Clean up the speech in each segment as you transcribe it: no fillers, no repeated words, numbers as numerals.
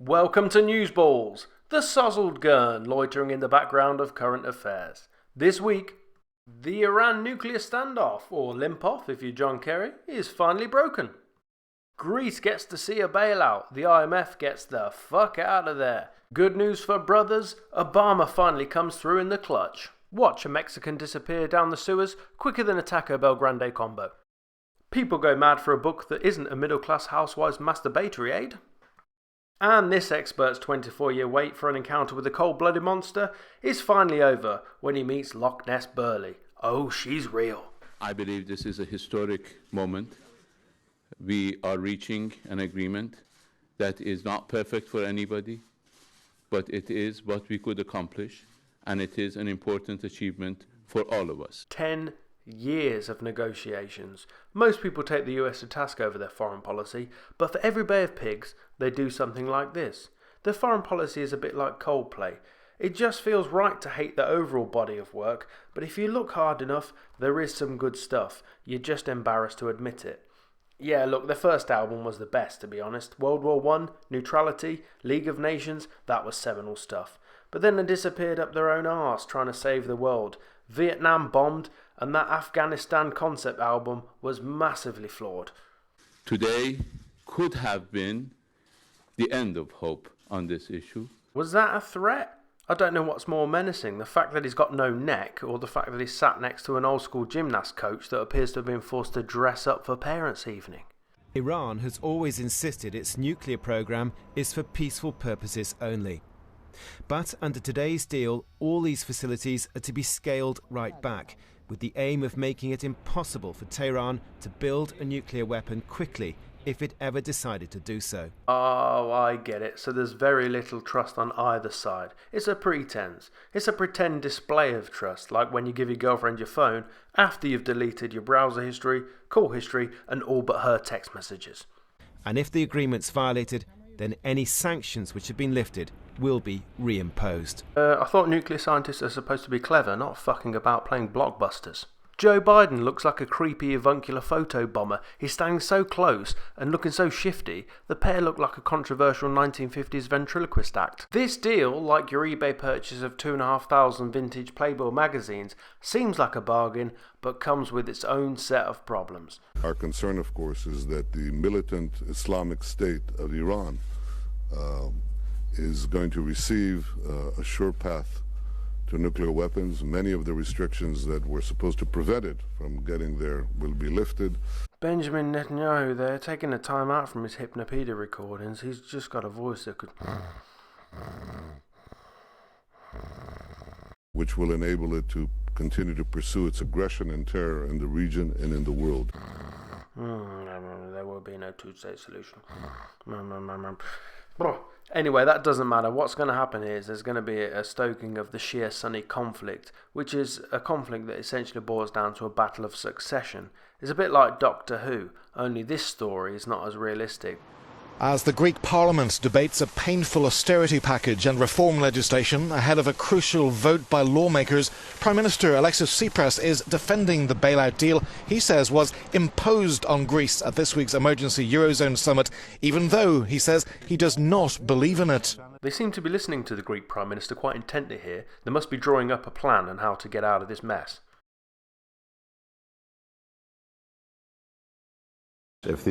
Welcome to Newsballs, the sozzled gurn loitering in the background of current affairs. This week, the Iran nuclear standoff, or limp-off if you're John Kerry, is finally broken. Greece gets to see a bailout, the IMF gets the fuck out of there. Good news for brothers, Obama finally comes through in the clutch. Watch a Mexican disappear down the sewers quicker than a Taco Bell Grande combo. People go mad for a book that isn't a middle-class housewife's masturbatory aid. And this expert's 24-year wait for an encounter with a cold-blooded monster is finally over when he meets Loch Ness Burley. Oh, she's real. I believe this is a historic moment. We are reaching an agreement that is not perfect for anybody, but it is what we could accomplish, and it is an important achievement for all of us. 10 years of negotiations. Most people take the US to task over their foreign policy, but for every Bay of Pigs, they do something like this. Their foreign policy is a bit like Coldplay. It just feels right to hate the overall body of work, but if you look hard enough, there is some good stuff. You're just embarrassed to admit it. Yeah, look, their first album was the best, to be honest. World War I, Neutrality, League of Nations, that was seminal stuff. But then they disappeared up their own arse trying to save the world. Vietnam bombed, and that Afghanistan concept album was massively flawed. Today could have been the end of hope on this issue. Was that a threat? I don't know what's more menacing, the fact that he's got no neck, or the fact that he's sat next to an old school gymnast coach that appears to have been forced to dress up for parents' evening. Iran has always insisted its nuclear program is for peaceful purposes only. But under today's deal, all these facilities are to be scaled right back, with the aim of making it impossible for Tehran to build a nuclear weapon quickly if it ever decided to do so. Oh, I get it. So there's very little trust on either side. It's a pretense. It's a pretend display of trust, like when you give your girlfriend your phone after you've deleted your browser history, call history, and all but her text messages. And if the agreement's violated, then any sanctions which have been lifted will be reimposed. I thought nuclear scientists are supposed to be clever, not fucking about playing blockbusters. Joe Biden looks like a creepy avuncular photo bomber. He's standing so close and looking so shifty, the pair look like a controversial 1950s ventriloquist act. This deal, like your eBay purchase of 2,500 vintage Playboy magazines, seems like a bargain, but comes with its own set of problems. Our concern, of course, is that the militant Islamic State of Iran is going to receive a sure path to nuclear weapons. Many of the restrictions that were supposed to prevent it from getting there will be lifted. Benjamin Netanyahu there, taking a time out from his Hypnopedia recordings. He's just got a voice that could... which will enable it to continue to pursue its aggression and terror in the region and in the world. There will be no two-state solution. Anyway, that doesn't matter. What's going to happen is there's going to be a stoking of the Shia-Sunni conflict, which is a conflict that essentially boils down to a battle of succession. It's a bit like Doctor Who, only this story is not as realistic. As the Greek Parliament debates a painful austerity package and reform legislation ahead of a crucial vote by lawmakers, Prime Minister Alexis Tsipras is defending the bailout deal he says was imposed on Greece at this week's emergency Eurozone summit, even though he says he does not believe in it. They seem to be listening to the Greek Prime Minister quite intently here. They must be drawing up a plan on how to get out of this mess.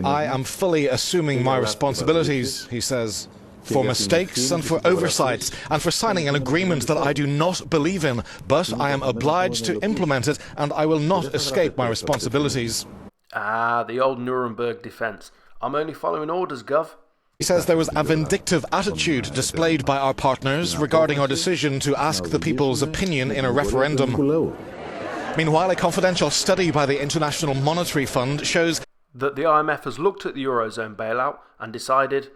I am fully assuming my responsibilities, he says, for mistakes and for oversights and for signing an agreement that I do not believe in, but I am obliged to implement it and I will not escape my responsibilities. Ah, the old Nuremberg defence. I'm only following orders, Gov. He says there was a vindictive attitude displayed by our partners regarding our decision to ask the people's opinion in a referendum. Meanwhile, a confidential study by the International Monetary Fund shows that the IMF has looked at the Eurozone bailout and decided,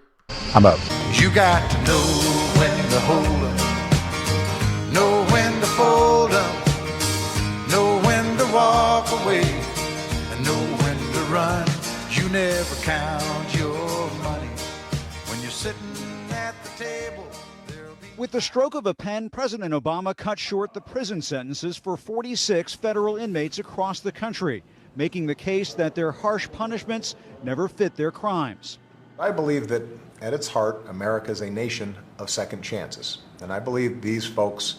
I'm up. You got to know when to hold up, know when to fold up, know when to walk away, and know when to run. You never count your money when you're sitting at the table. With the stroke of a pen, President Obama cut short the prison sentences for 46 federal inmates across the country, making the case that their harsh punishments never fit their crimes. I believe that At its heart, America is a nation of second chances, and I believe these folks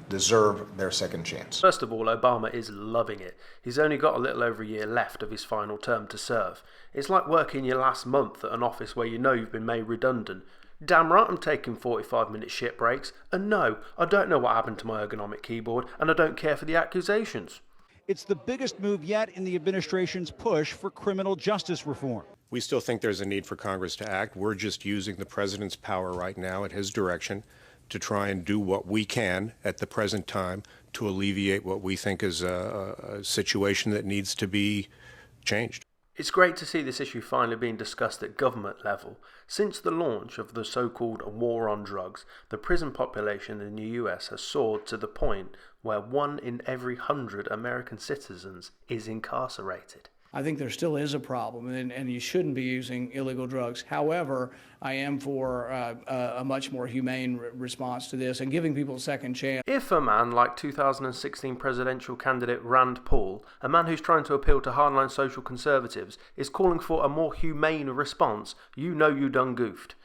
deserve their second chance. First of all, Obama is loving it. He's only got a little over a year left of his final term to serve. It's like working your last month at an office where you know you've been made redundant. Damn right I'm taking 45-minute shit breaks, and no, I don't know what happened to my ergonomic keyboard, and I don't care for the accusations. It's the biggest move yet in the administration's push for criminal justice reform. We still think there's a need for Congress to act. We're just using the president's power right now at his direction to try and do what we can at the present time to alleviate what we think is a situation that needs to be changed. It's great to see this issue finally being discussed at government level. Since the launch of the so-called war on drugs, the prison population in the US has soared to the point where 1 in every 100 American citizens is incarcerated. I think there still is a problem, and you shouldn't be using illegal drugs. However, I am for a much more humane response to this and giving people a second chance. If a man like 2016 presidential candidate Rand Paul, a man who's trying to appeal to hardline social conservatives, is calling for a more humane response, you know you done goofed.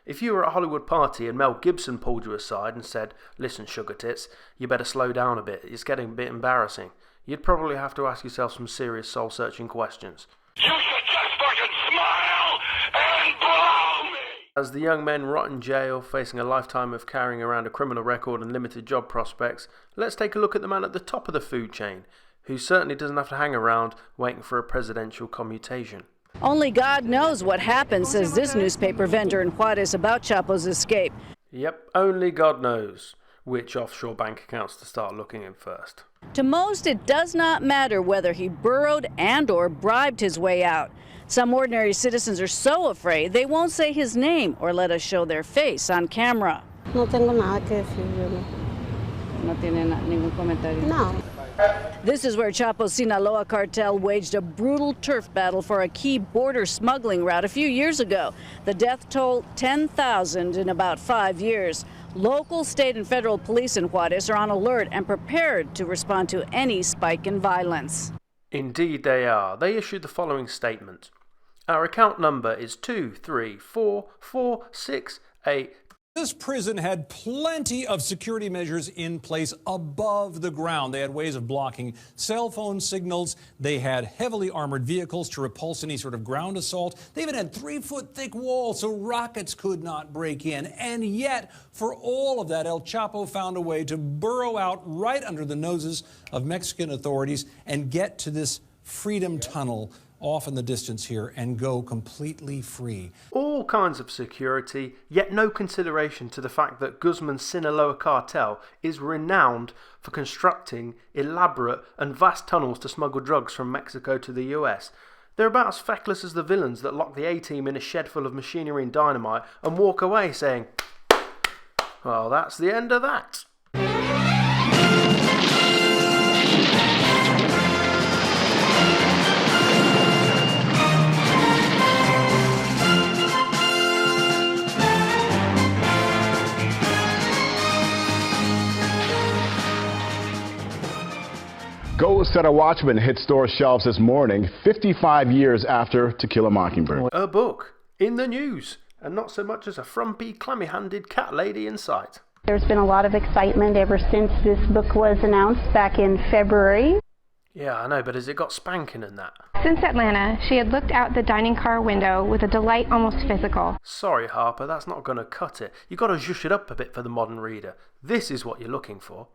If you were at a Hollywood party and Mel Gibson pulled you aside and said, "Listen, sugar tits, you better slow down a bit, it's getting a bit embarrassing," you'd probably have to ask yourself some serious soul-searching questions. You should just fucking smile and blow me! As the young men rot in jail, facing a lifetime of carrying around a criminal record and limited job prospects, let's take a look at the man at the top of the food chain, who certainly doesn't have to hang around waiting for a presidential commutation. Only God knows what happened, says this newspaper vendor in Juarez about Chapo's escape. Yep, only God knows which offshore bank accounts to start looking in first. To most, it does not matter whether he burrowed and or bribed his way out. Some ordinary citizens are so afraid they won't say his name or let us show their face on camera. No tengo nada que decir. No tiene ningún comentario. No. This is where Chapo's Sinaloa cartel waged a brutal turf battle for a key border smuggling route a few years ago. The death toll, 10,000 in about 5 years. Local, state, and federal police in Juarez are on alert and prepared to respond to any spike in violence. Indeed they are. They issued the following statement. Our account number is 2344468. This prison had plenty of security measures in place above the ground. They had ways of blocking cell phone signals. They had heavily armored vehicles to repulse any sort of ground assault. They even had 3-foot thick walls so rockets could not break in. And yet, for all of that, El Chapo found a way to burrow out right under the noses of Mexican authorities and get to this freedom tunnel off in the distance here and go completely free. All kinds of security, yet no consideration to the fact that Guzman's Sinaloa cartel is renowned for constructing elaborate and vast tunnels to smuggle drugs from Mexico to the US. They're about as feckless as the villains that lock the A-team in a shed full of machinery and dynamite and walk away saying, "Well, that's the end of that." Go Set a Watchman hit store shelves this morning, 55 years after To Kill a Mockingbird. A book in the news, and not so much as a frumpy, clammy-handed cat lady in sight. There's been a lot of excitement ever since this book was announced back in February. Yeah, I know, but has it got spanking and that? Since Atlanta, she had looked out the dining car window with a delight almost physical. Sorry, Harper, that's not going to cut it. You've got to zhush it up a bit for the modern reader. This is what you're looking for.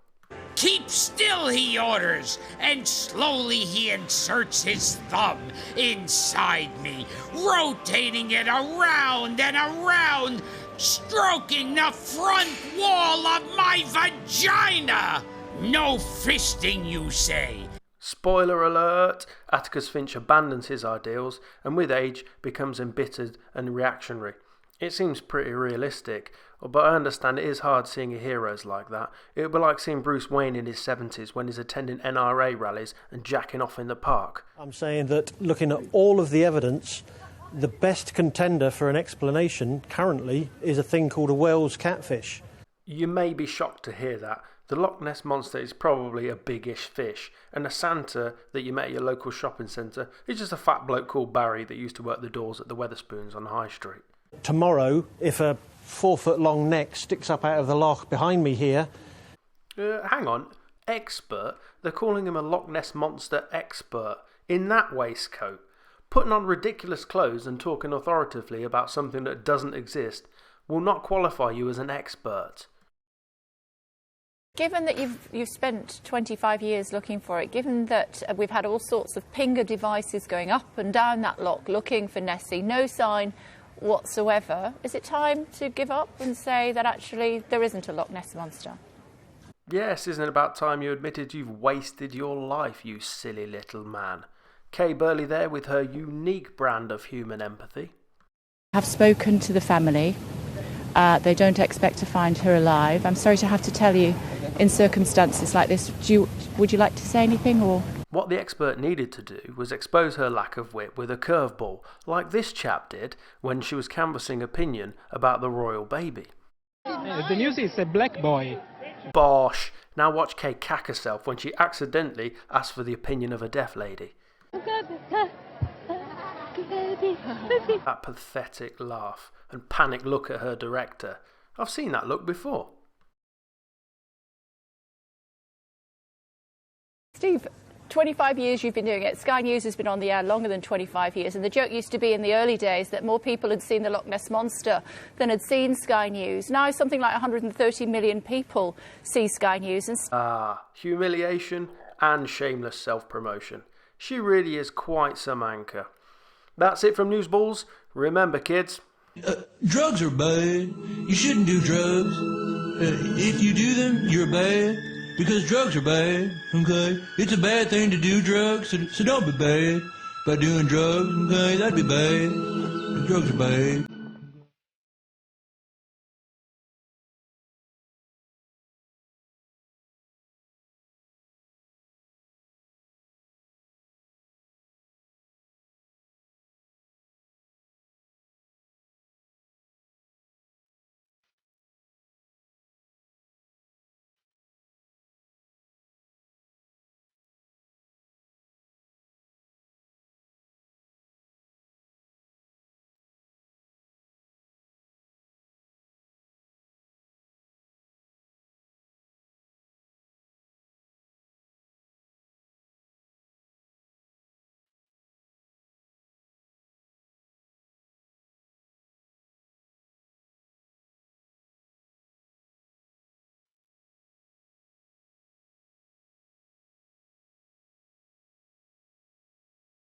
Keep still, he orders, and slowly he inserts his thumb inside me, rotating it around and around, stroking the front wall of my vagina. No fisting, you say? Spoiler alert! Atticus Finch abandons his ideals and with age becomes embittered and reactionary. It seems pretty realistic, but I understand it is hard seeing heroes like that. It would be like seeing Bruce Wayne in his 70s when he's attending NRA rallies and jacking off in the park. I'm saying that looking at all of the evidence, the best contender for an explanation currently is a thing called a Wells catfish. You may be shocked to hear that. The Loch Ness Monster is probably a big-ish fish, and a Santa that you met at your local shopping centre is just a fat bloke called Barry that used to work the doors at the Wetherspoons on High Street. Tomorrow, if a 4-foot-long neck sticks up out of the loch behind me here... Hang on. Expert? They're calling him a Loch Ness Monster expert. In that waistcoat. Putting on ridiculous clothes and talking authoritatively about something that doesn't exist will not qualify you as an expert. Given that you've spent 25 years looking for it, given that we've had all sorts of Pinger devices going up and down that loch looking for Nessie, no sign whatsoever, is it time to give up and say that actually there isn't a Loch Ness Monster? Yes, isn't it about time you admitted you've wasted your life, you silly little man? Kay Burley there with her unique brand of human empathy. I've spoken to the family. They don't expect to find her alive. I'm sorry to have to tell you, in circumstances like this, would you like to say anything? Or what the expert needed to do was expose her lack of wit with a curveball, like this chap did when she was canvassing opinion about the royal baby. The news is a black boy. Bosh! Now watch Kay cack herself when she accidentally asked for the opinion of a deaf lady. That pathetic laugh and panicked look at her director. I've seen that look before. Steve, 25 years you've been doing it. Sky News has been on the air longer than 25 years, and the joke used to be in the early days that more people had seen the Loch Ness Monster than had seen Sky News. Now something like 130 million people see Sky News. Humiliation and shameless self-promotion. She really is quite some anchor. That's it from Newsballs. Remember, kids... drugs are bad. You shouldn't do drugs. If you do them, you're bad. Because drugs are bad, okay? It's a bad thing to do drugs, so don't be bad by doing drugs, okay? That'd be bad. Drugs are bad.